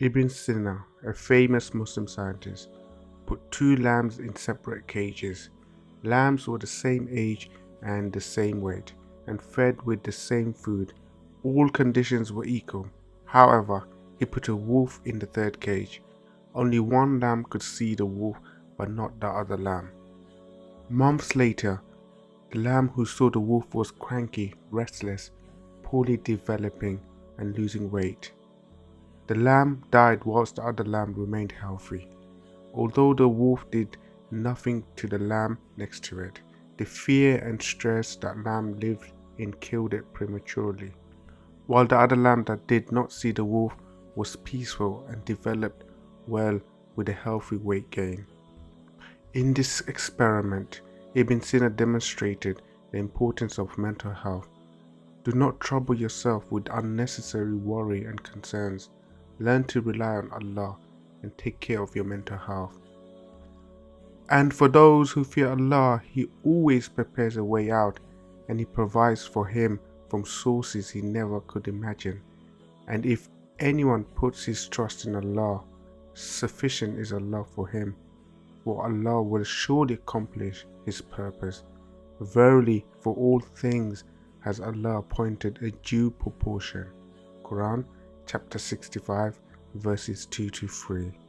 Ibn Sina, a famous Muslim scientist, put two lambs in separate cages. Lambs were the same age and the same weight, and fed with the same food. All conditions were equal. However, he put a wolf in the third cage. Only one lamb could see the wolf, but not the other lamb. Months later, the lamb who saw the wolf was cranky, restless, poorly developing, and losing weight. The lamb died whilst the other lamb remained healthy. Although the wolf did nothing to the lamb next to it, the fear and stress that lamb lived in killed it prematurely, while the other lamb that did not see the wolf was peaceful and developed well with a healthy weight gain. In this experiment, Ibn Sina demonstrated the importance of mental health. Do not trouble yourself with unnecessary worry and concerns. Learn to rely on Allah and take care of your mental health. And for those who fear Allah, He always prepares a way out, and He provides for him from sources he never could imagine. And if anyone puts his trust in Allah, sufficient is Allah for him, for Allah will surely accomplish His purpose. Verily, for all things has Allah appointed a due proportion. Quran chapter 65 verses 2 to 3.